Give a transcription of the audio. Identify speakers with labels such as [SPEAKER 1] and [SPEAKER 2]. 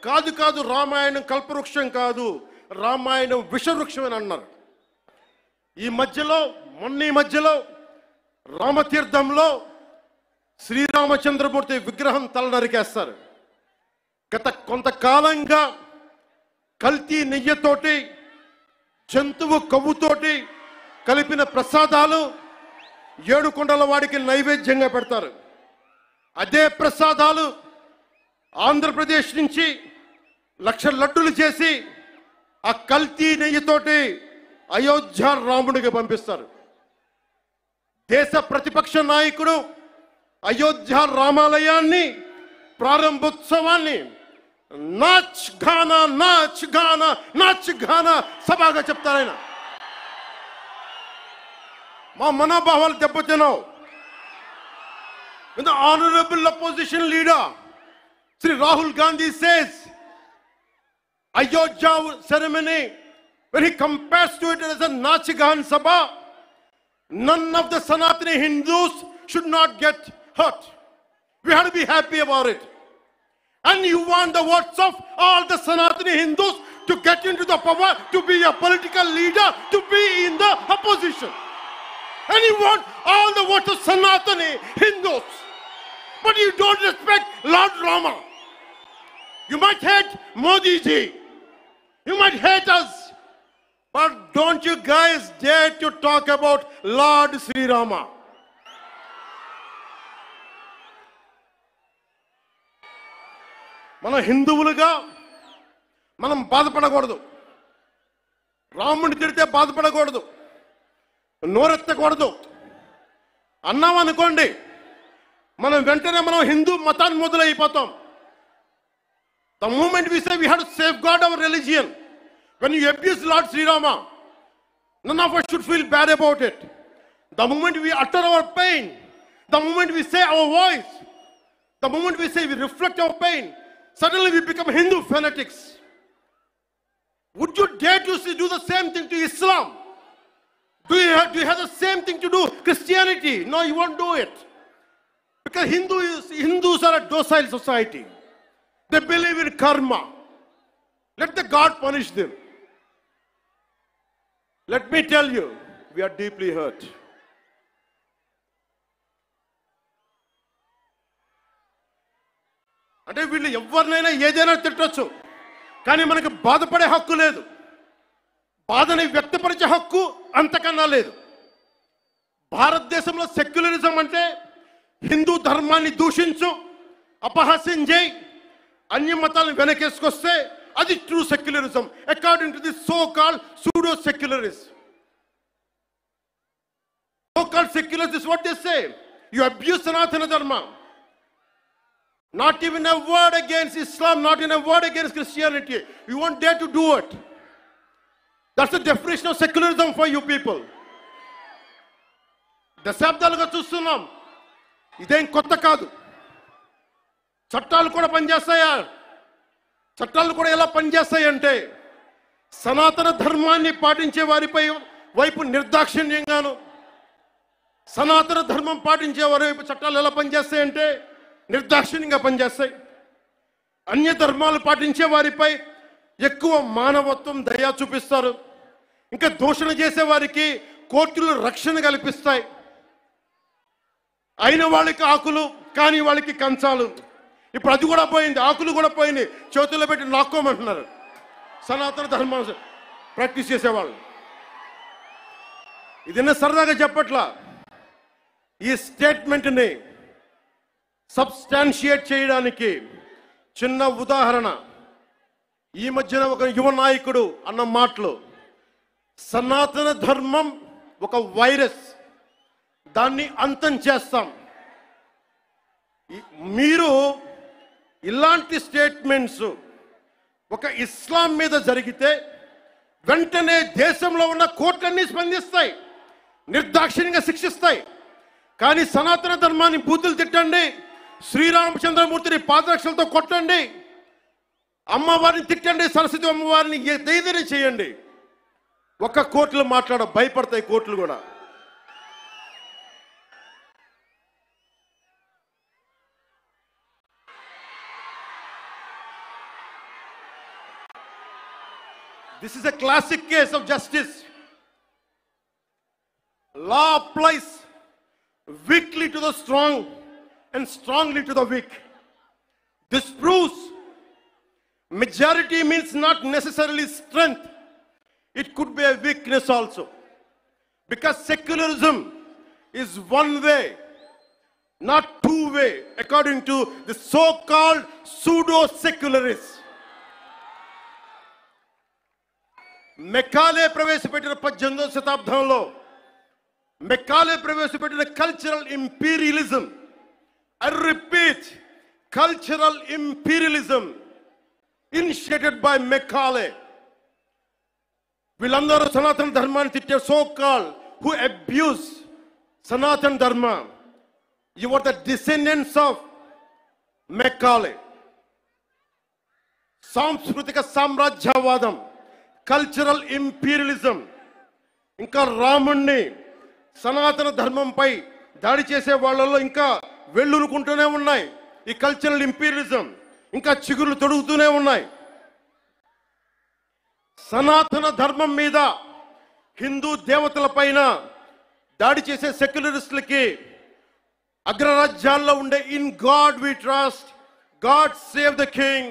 [SPEAKER 1] కాదు కాదు, రామాయణం కల్పవృక్షం కాదు, రామాయణం విషవృక్షం అని అన్నారు. ఈ మధ్యలో రామతీర్థంలో శ్రీరామచంద్రమూర్తి విగ్రహం తల నరికేస్తారు. గత కొంతకాలంగా కల్తీ నెయ్యితోటి, జంతువు కొవ్వుతోటి కలిపిన ప్రసాదాలు ఏడుకొండల వాడికి నైవేద్యంగా పెడతారు. అదే ప్రసాదాలు ఆంధ్రప్రదేశ్ నుంచి 1,00,000 లడ్డులు చేసి ఆ కల్తీ నెయ్యితోటి అయోధ్య రాముడికి పంపిస్తారు. దేశ ప్రతిపక్ష నాయకుడు అయోధ్య రామాలయాన్ని ప్రారంభోత్సవాన్ని నాచ్ గానా నాచ్ గానా నాచ్ గానా సభగా చెప్తారాయన. మా మనోభావాలు దెబ్బతిన్నావు. The honorable opposition leader Sri Rahul Gandhi says Ayodhya ceremony, when he compares to it as a Nachigan Sabha, none of the Sanatani Hindus should not get hurt. We have to be happy about it. And you want the votes of all the Sanatani Hindus to get into the power, to be a political leader, to be in the opposition. And you want all the votes of Sanatani Hindus. But you don't respect Lord Rama. You might hate Modi ji. You might hate us. But don't you guys dare to talk about Lord Sri Rama. మన హిందువులుగా మనం బాధపడకూడదు. రాముడిని తిడితే బాధపడకూడదు, నోరెత్తకూడదు. అన్నామనుకోండి, మనం వెంటనే హిందూ మతాన్ని మొదలైపోతాం. The moment we say we have to safeguard our religion, when you abuse Lord Sri Rama, none of us should feel bad about it. The moment we utter our pain, the moment we say our voice, the moment we say we reflect our pain, suddenly we become Hindu fanatics. Would you dare to do the same thing to Islam? Do you have the same thing to do Christianity? No, you won't do it. Because Hindus are a docile society. They believe in karma. Let the God punish them. Let me tell you, we are deeply hurt. అంటే వీళ్ళు ఎవరినైనా ఏదైనా తిట్టొచ్చు, కానీ మనకు బాధపడే హక్కు లేదు. బాధని వ్యక్తపరిచే హక్కు అంతకన్నా లేదు. భారతదేశంలో సెక్యులరిజం అంటే హిందూ ధర్మాన్ని దూషించు, అపహాస్యం చేయి, అన్య మతాలను వెనకేసుకొస్తే అది true secularism according to the so called pseudo secularist. So called secularist, what they say, you abuse Sanatana Dharma. Not even a word against Islam, not even a word against Christianity. You won't dare to do it. That's the definition of secularism for you people. దశాబ్దాలుగా చూస్తున్నాం, ఇదేం కొత్త కాదు. చట్టాలు కూడా పనిచేస్తాయా? చట్టాలు కూడా ఎలా పనిచేస్తాయంటే సనాతన ధర్మాన్ని పాటించే వారిపై వైపు నిర్దాక్షిణ్యంగాను, సనాతన ధర్మం పాటించే వారి వైపు చట్టాలు ఎలా పనిచేస్తాయంటే నిర్దాక్షిణ్యంగా పనిచేస్తాయి. అన్య ధర్మాలు పాటించే వారిపై ఎక్కువ మానవత్వం, దయ చూపిస్తారు. ఇంకా దూషణ చేసే వారికి కోర్టులు రక్షణ కల్పిస్తాయి. అయిన వాళ్ళకి ఆకులు, కాని వాళ్ళకి కంచాలు. ఇప్పుడు అది కూడా పోయింది, ఆకులు కూడా పోయింది, చేతుల్లో పెట్టి నాక్కోమంటున్నారు సనాతన ధర్మం ప్రాక్టీస్ చేసేవాళ్ళు. ఇదన్నా సరదాగా చెప్పట్లా. ఈ స్టేట్మెంట్ని సబ్స్టాన్షియేట్ చేయడానికి చిన్న ఉదాహరణ. ఈ మధ్యన ఒక యువ నాయకుడు అన్న మాటలు, సనాతన ధర్మం ఒక వైరస్, దాన్ని అంతం చేస్తాం. మీరు ఇలాంటి స్టేట్మెంట్స్ ఒక ఇస్లాం మీద జరిగితే వెంటనే దేశంలో ఉన్న కోర్టులన్నీ స్పందిస్తాయి, నిర్దాక్షిణ్యంగా శిక్షిస్తాయి. కానీ సనాతన ధర్మాన్ని బూతులు తిట్టండి, శ్రీరామచంద్రమూర్తిని పాదరక్షలతో కొట్టండి, అమ్మవారిని తిట్టండి, సరస్వతి అమ్మవారిని ఏదైనా చేయండి, ఒక్క కోర్టులు భయపడతాయి కోర్టులు కూడా. This is a classic case of justice. Law applies weakly to the strong and strongly to the weak. This proves majority means not necessarily strength. It could be a weakness also. Because secularism is one way, not two way, according to the so-called pseudo-secularists. Macaulay ప్రవేశపెట్టిన 18వ శతాబ్దంలో Macaulay ప్రవేశపెట్టిన cultural imperialism, I repeat, cultural imperialism initiated by Macaulay. వీళ్ళందరూ సనాతన ధర్మాన్ని తిట్టే so-call who abuse Sanatan Dharma. You are the descendants of Macaulay. సాంస్కృతిక సామ్రాజ్యవాదం, cultural imperialism, ఇంకా రాముణ్ణి సనాతన ధర్మంపై దాడి చేసే వాళ్ళలో ఇంకా వెళ్ళురుకుంటూనే ఉన్నాయి. ఈ కల్చరల్ ఇంపీరియలిజం ఇంకా చిగుర్లు తొడుగుతూనే ఉన్నాయి. సనాతన ధర్మం మీద, హిందూ దేవతల పైన దాడి చేసే సెక్యులరిస్టులకి అగ్రరాజ్యాల్లో ఉండే in God we trust, God save the king,